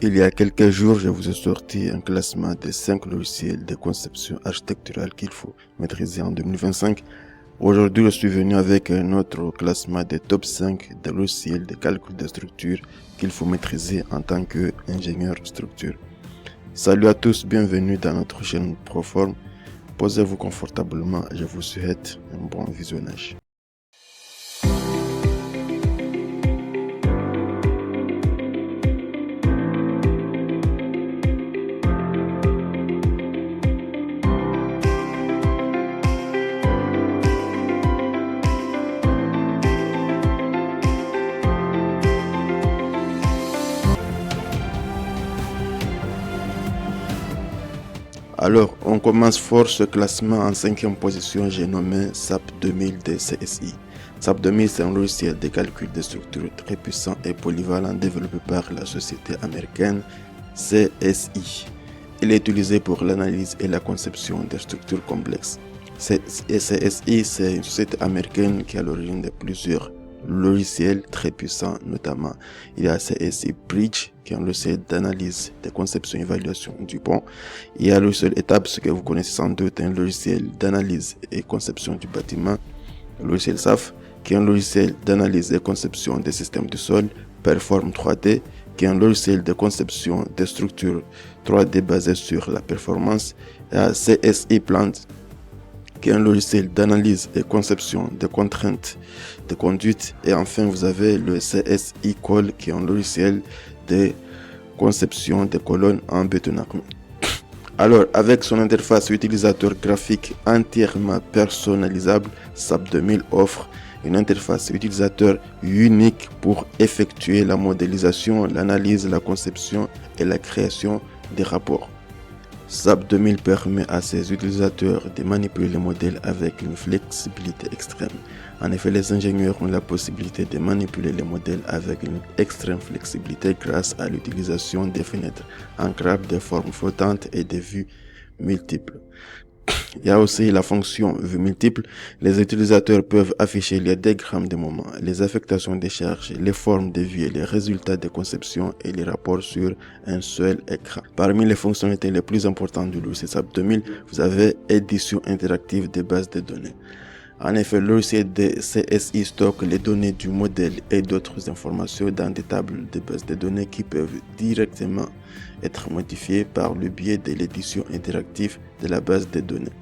Il y a quelques jours, je vous ai sorti un classement des 5 logiciels de conception architecturale qu'il faut maîtriser en 2025. Aujourd'hui, je suis venu avec un autre classement des top 5 des logiciels de calcul de structure qu'il faut maîtriser en tant qu'ingénieur structure. Salut à tous, bienvenue dans notre chaîne Proform. Posez-vous confortablement, je vous souhaite un bon visionnage. Alors, on commence fort ce classement en 5e position, j'ai nommé SAP 2000 de CSI. SAP 2000, c'est un logiciel de calcul de structures très puissant et polyvalent développé par la société américaine CSI. Il est utilisé pour l'analyse et la conception de structures complexes. CSI, c'est une société américaine qui est à l'origine de plusieurs logiciels très puissants, notamment il y a CSI Bridge, qui est un logiciel d'analyse, de conception et évaluation du pont. Il y a le logiciel Étape, ce que vous connaissez sans doute, un logiciel d'analyse et conception du bâtiment. Le logiciel SAF, qui est un logiciel d'analyse et conception des systèmes du sol. Perform 3D, qui est un logiciel de conception des structures 3D basé sur la performance. Il y a CSI Plant, qui est un logiciel d'analyse et conception des contraintes de conduite. Et enfin, vous avez le CSI Call, qui est un logiciel de conception des colonnes en béton armé. Alors, avec son interface utilisateur graphique entièrement personnalisable, SAP 2000 offre une interface utilisateur unique pour effectuer la modélisation, l'analyse, la conception et la création des rapports. SAP 2000 permet à ses utilisateurs de manipuler les modèles avec une flexibilité extrême. En effet, les ingénieurs ont la possibilité de manipuler les modèles avec une extrême flexibilité grâce à l'utilisation des fenêtres ancrables, des formes flottantes et des vues multiples. Il y a aussi la fonction vue multiple. Les utilisateurs peuvent afficher les diagrammes de moment, les affectations des charges, les formes de vues, les résultats de conception et les rapports sur un seul écran. Parmi les fonctionnalités les plus importantes du logiciel SAP 2000, vous avez édition interactive des bases de données. En effet, le logiciel de CSI stocke les données du modèle et d'autres informations dans des tables de base de données qui peuvent directement être modifiées par le biais de l'édition interactive de la base de données.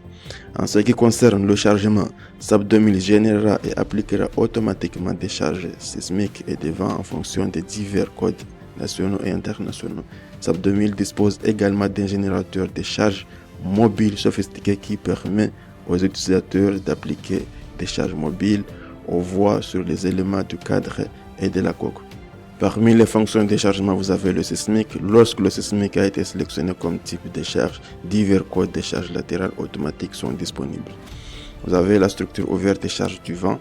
En ce qui concerne le chargement, SAP 2000 générera et appliquera automatiquement des charges sismiques et des vents en fonction des divers codes nationaux et internationaux. SAP 2000 dispose également d'un générateur de charges mobile sophistiqué qui permet aux utilisateurs d'appliquer des charges mobiles aux voies sur les éléments du cadre et de la coque. Parmi les fonctions de chargement, vous avez le sismique. Lorsque le sismique a été sélectionné comme type de charge, divers codes de charge latérale automatiques sont disponibles. Vous avez la structure ouverte et charge du vent.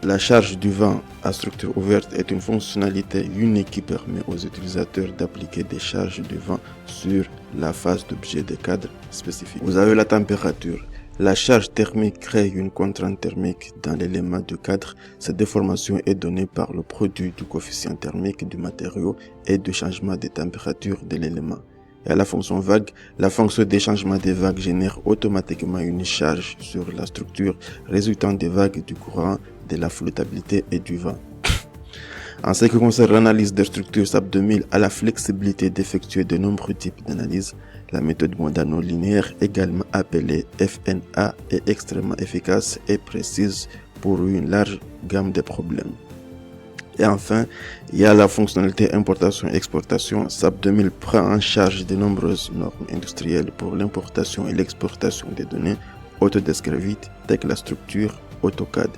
La charge du vent à structure ouverte est une fonctionnalité unique qui permet aux utilisateurs d'appliquer des charges de vent sur la face d'objets de cadre spécifique. Vous avez la température. La charge thermique crée une contrainte thermique dans l'élément du cadre. Cette déformation est donnée par le produit du coefficient thermique du matériau et du changement de température de l'élément. Et à la fonction vague, la fonction de changement des vagues génère automatiquement une charge sur la structure résultant des vagues du courant, de la flottabilité et du vent. En ce qui concerne l'analyse des structures, SAP 2000 a la flexibilité d'effectuer de nombreux types d'analyse. La méthode modano-linéaire, également appelée FNA, est extrêmement efficace et précise pour une large gamme de problèmes. Et enfin, il y a la fonctionnalité importation-exportation. SAP 2000 prend en charge de nombreuses normes industrielles pour l'importation et l'exportation des données. Autodesk Revit, Tekla Structure, AutoCAD,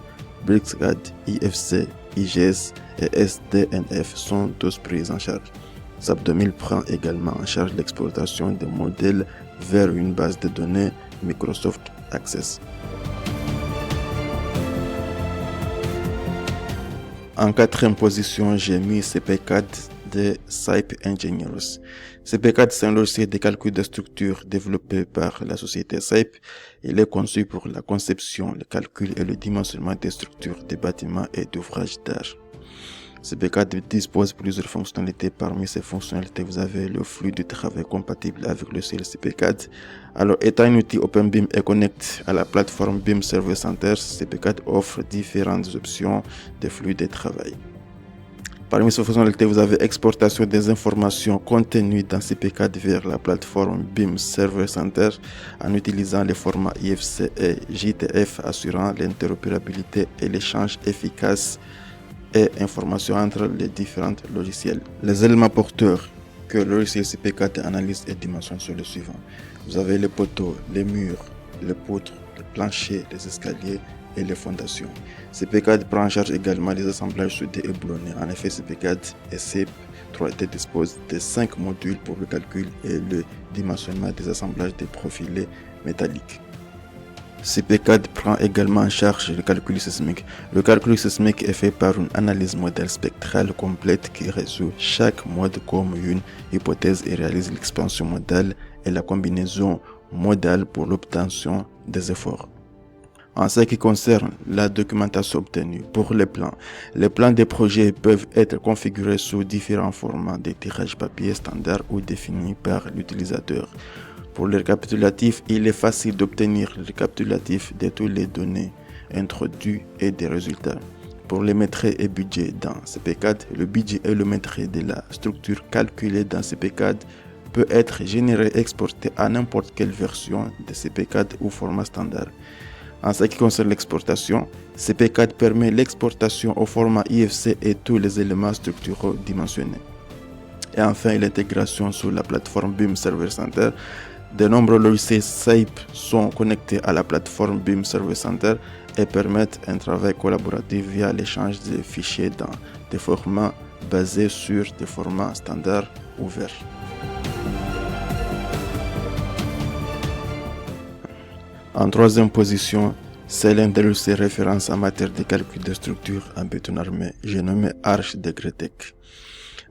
BricsCAD, IFC, IGS et SDNF sont tous pris en charge. SAP 2000 prend également en charge l'exportation des modèles vers une base de données Microsoft Access. En 4e position, j'ai mis CPCAD de SAP Engineers. CPCAD, c'est un logiciel de calcul de structure développé par la société SAP. Il est conçu pour la conception, le calcul et le dimensionnement des structures des bâtiments et d'ouvrages d'art. CP4 dispose de plusieurs fonctionnalités. Parmi ces fonctionnalités, vous avez le flux de travail compatible avec le logiciel CP4. Alors, étant un outil OpenBIM et connecté à la plateforme BIM Service Center, CP4 offre différentes options de flux de travail. Parmi ces fonctionnalités, vous avez exportation des informations contenues dans CP4 vers la plateforme BIM Server Center en utilisant les formats IFC et JTF, assurant l'interopérabilité et l'échange efficace et informations entre les différents logiciels. Les éléments porteurs que le logiciel CP4 analyse et dimensionne sont les suivants. Vous avez les poteaux, les murs, les poutres, les planchers, les escaliers et les fondations. CP4 prend en charge également les assemblages soudés et boulonnés. En effet, CP4 et CIP 3D disposent de 5 modules pour le calcul et le dimensionnement des assemblages des profilés métalliques. CP4 prend également en charge le calcul sismique. Le calcul sismique est fait par une analyse modèle spectrale complète qui résout chaque mode comme une hypothèse et réalise l'expansion modale et la combinaison modale pour l'obtention des efforts. En ce qui concerne la documentation obtenue pour les plans des projets peuvent être configurés sous différents formats de tirage papier standard ou définis par l'utilisateur. Pour le récapitulatif, il est facile d'obtenir le récapitulatif de toutes les données introduites et des résultats. Pour les métriques et budgets dans CP4, le budget et le métrique de la structure calculée dans CP4 peut être généré et exporté à n'importe quelle version de CP4 ou format standard. En ce qui concerne l'exportation, CP4 permet l'exportation au format IFC et tous les éléments structuraux dimensionnés. Et enfin, l'intégration sur la plateforme BIM Server Center. De nombreux logiciels SAP sont connectés à la plateforme BIM Server Center et permettent un travail collaboratif via l'échange de fichiers dans des formats basés sur des formats standards ouverts. En troisième position, c'est l'un des logiciels références en matière de calcul de structure en béton armé, j'ai nommé Arch de Gretec.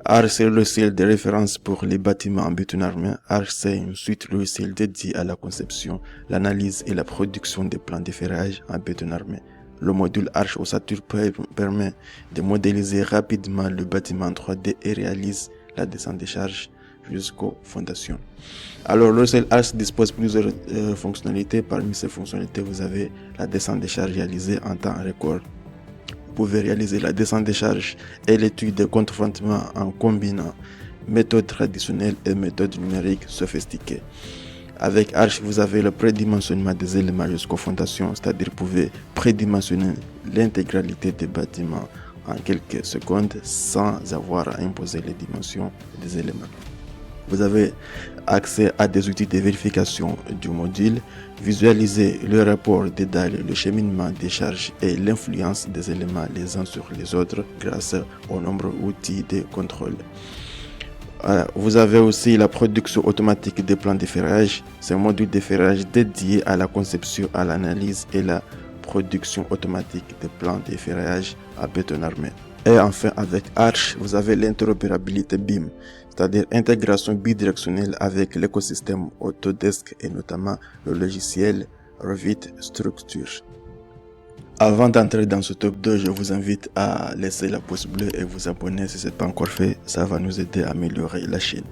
Arch, c'est le logiciel de référence pour les bâtiments en béton armé. Arch, c'est une suite logicielle dédiée à la conception, l'analyse et la production des plans de ferrage en béton armé. Le module Arch Ossature permet de modéliser rapidement le bâtiment en 3D et réalise la descente des charges jusqu'aux fondations. Alors, le logiciel Arch dispose de plusieurs fonctionnalités. Parmi ces fonctionnalités, vous avez la descente des charges réalisée en temps record. Vous pouvez réaliser la descente des charges et l'étude des contrefrontements en combinant méthode traditionnelle et méthode numérique sophistiquée. Avec Arch, vous avez le prédimensionnement des éléments jusqu'aux fondations, c'est-à-dire vous pouvez prédimensionner l'intégralité des bâtiments en quelques secondes sans avoir à imposer les dimensions des éléments. Vous avez accès à des outils de vérification du module, visualiser le rapport des dalles, le cheminement des charges et l'influence des éléments les uns sur les autres grâce aux nombreux outils de contrôle. Vous avez aussi la production automatique des plans de ferrage. C'est un module de ferrage dédié à la conception, à l'analyse et la production automatique des plans de ferrage à béton armé. Et enfin, avec Arch, vous avez l'interopérabilité BIM, c'est-à-dire intégration bidirectionnelle avec l'écosystème Autodesk et notamment le logiciel Revit Structure. Avant d'entrer dans ce top 2, je vous invite à laisser la pouce bleue et vous abonner si ce n'est pas encore fait, ça va nous aider à améliorer la chaîne.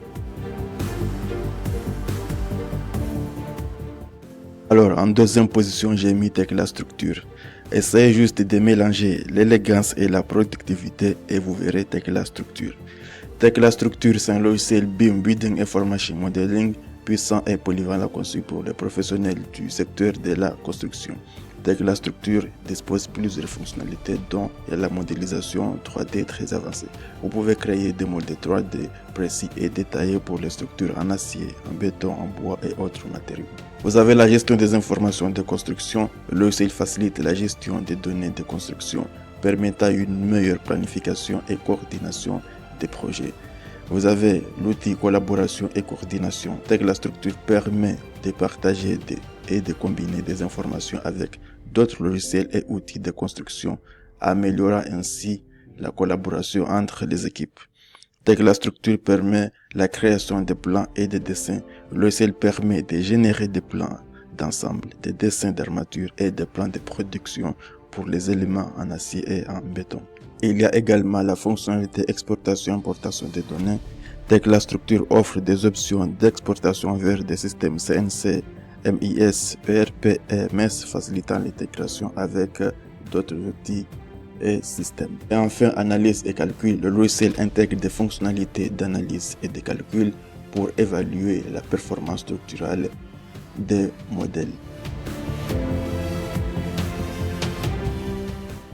Alors, en deuxième position, j'ai mis Tekla Structure. Essayez juste de mélanger l'élégance et la productivité et vous verrez Tekla Structure. Tekla Structure, c'est un logiciel BIM, Building Information Modeling, puissant et polyvalent conçu pour les professionnels du secteur de la construction. Tekla Structure dispose de plusieurs fonctionnalités dont la modélisation 3D très avancée. Vous pouvez créer des modèles 3D précis et détaillés pour les structures en acier, en béton, en bois et autres matériaux. Vous avez la gestion des informations de construction. Le logiciel facilite la gestion des données de construction, permettant une meilleure planification et coordination des projets. Vous avez l'outil collaboration et coordination. Tekla Structure permet de partager et de combiner des informations avec d'autres logiciels et outils de construction, améliorant ainsi la collaboration entre les équipes. Tekla Structure permet la création de plans et de dessins. Le logiciel permet de générer des plans d'ensemble, des dessins d'armature et des plans de production pour les éléments en acier et en béton. Il y a également la fonctionnalité exportation-importation des données. Dès que la structure offre des options d'exportation vers des systèmes CNC, MIS, ERP et MES facilitant l'intégration avec d'autres outils et systèmes. Et enfin, analyse et calcul. Le logiciel intègre des fonctionnalités d'analyse et de calcul pour évaluer la performance structurelle des modèles.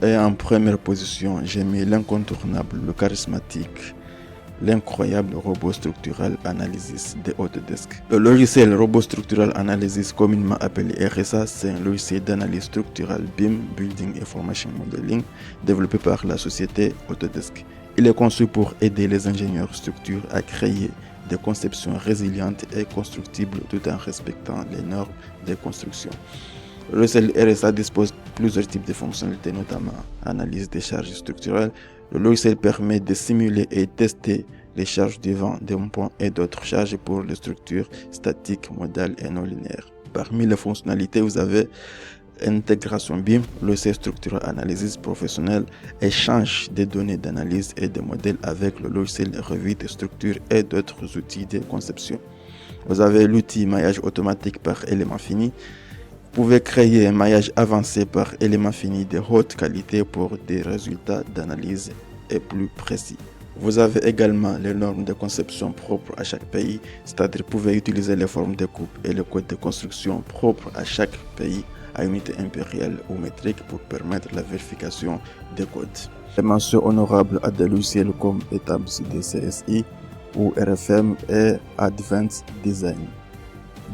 Et en première position, j'ai mis l'incontournable, le charismatique, l'incroyable robot structural analysis de Autodesk. Le logiciel robot structural analysis, communément appelé RSA, c'est un logiciel d'analyse structurale BIM, Building Information Modeling, développé par la société Autodesk. Il est conçu pour aider les ingénieurs structures à créer des conceptions résilientes et constructibles tout en respectant les normes de construction. Le logiciel RSA dispose de plusieurs types de fonctionnalités, notamment analyse des charges structurelles. Le logiciel permet de simuler et tester les charges du vent, d'un point et d'autres charges pour les structures statiques, modales et non linéaires. Parmi les fonctionnalités, vous avez intégration BIM, logiciel structural analysis professionnel, échange des données d'analyse et des modèles avec le logiciel Revit de structure et d'autres outils de conception. Vous avez l'outil maillage automatique par élément fini. Vous pouvez créer un maillage avancé par élément fini de haute qualité pour des résultats d'analyse plus précis. Vous avez également les normes de conception propres à chaque pays, c'est-à-dire vous pouvez utiliser les formes de coupe et le code de construction propres à chaque pays à unité impériale ou métrique pour permettre la vérification des codes. Les mentions honorables à des logiciels comme ETABS CSI ou RFM et Advanced Design.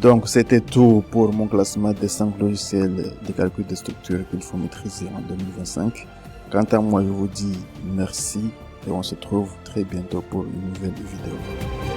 Donc c'était tout pour mon classement des 5 logiciels de calcul de structure qu'il faut maîtriser en 2025. Quant à moi, je vous dis merci et on se retrouve très bientôt pour une nouvelle vidéo.